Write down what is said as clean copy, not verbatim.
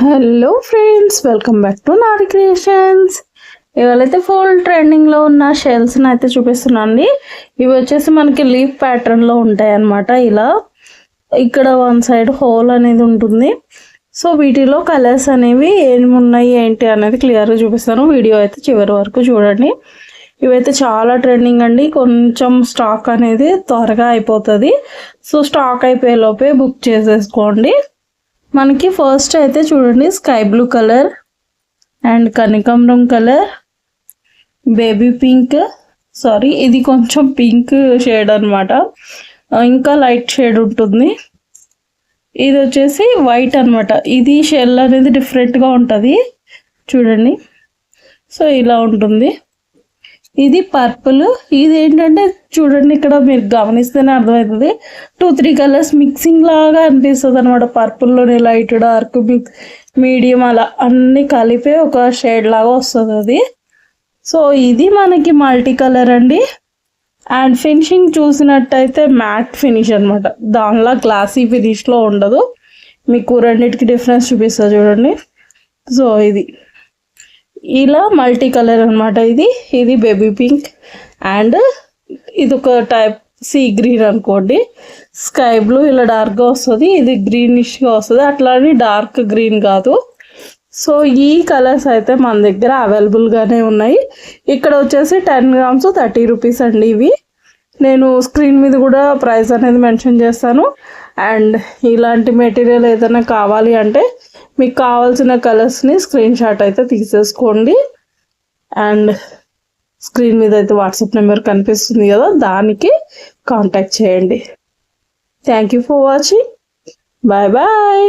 Hello friends, welcome back to Nari creations. ఇవాళైతే full ట్రెండింగ్లో ఉన్న షెల్స్ని అయితే చూపిస్తున్నాను. ఇవి వచ్చేసి మనకి లీఫ్ ప్యాటర్న్లో ఉంటాయి అన్నమాట. ఇలా ఇక్కడ వన్ సైడ్ హోల్ అనేది ఉంటుంది. సో వీటిలో కలర్స్ అనేవి ఏమి ఉన్నాయి ఏంటి అనేది క్లియర్గా చూపిస్తాను. వీడియో అయితే చివరి వరకు చూడండి. ఇవైతే చాలా ట్రెండింగ్ అండి. కొంచెం స్టాక్ అనేది త్వరగా అయిపోతుంది. సో స్టాక్ అయిపోయే లోపే బుక్ చేసేసుకోండి. మనకి ఫస్ట్ అయితే చూడండి, స్కై బ్లూ కలర్ అండ్ కనకాంబరం కలర్, బేబీ పింక్, సారీ ఇది కొంచెం పింక్ షేడ్ అనమాట, ఇంకా లైట్ షేడ్ ఉంటుంది. ఇది వచ్చేసి వైట్ అనమాట. ఇది షెల్ అనేది డిఫరెంట్గా ఉంటుంది చూడండి. సో ఇలా ఉంటుంది. ఇది పర్పుల్. ఇది ఏంటంటే చూడండి, ఇక్కడ మీరు గమనిస్తేనే అర్థమవుతుంది, 2-3 కలర్స్ మిక్సింగ్ లాగా అనిపిస్తుంది అనమాట. పర్పుల్లోనే లైట్, డార్క్, మీడియం అలా అన్ని కలిపే ఒక షేడ్ లాగా వస్తుంది అది. సో ఇది మనకి మల్టీ కలర్ అండి. అండ్ ఫినిషింగ్ చూసినట్టయితే మ్యాట్ ఫినిష్ అనమాట. దానిలా గ్లాసీ ఫినిష్లో ఉండదు. మీకు రెండింటికి డిఫరెన్స్ చూపిస్తా చూడండి. సో ఇది ఇలా మల్టీ కలర్ అనమాట. ఇది బేబీ పింక్ అండ్ ఇది ఒక టైప్ సీ గ్రీన్ అనుకోండి. స్కై బ్లూ ఇలా డార్క్గా వస్తుంది, ఇది గ్రీనిష్గా వస్తుంది. అట్లా అని డార్క్ గ్రీన్ కాదు. సో ఈ కలర్స్ అయితే మన దగ్గర అవైలబుల్గానే ఉన్నాయి. ఇక్కడ వచ్చేసి 10 grams 30 rupees అండి. ఇవి నేను స్క్రీన్ మీద కూడా ప్రైస్ అనేది మెన్షన్ చేస్తాను. అండ్ ఇలాంటి మెటీరియల్ ఏదైనా కావాలి అంటే మీకు కావాల్సిన కలర్స్ని స్క్రీన్ షాట్ అయితే తీసేసుకోండి. అండ్ స్క్రీన్ మీద అయితే వాట్సాప్ నెంబర్ కనిపిస్తుంది కదా, దానికి కాంటాక్ట్ చేయండి. Thank you for watching. Bye bye.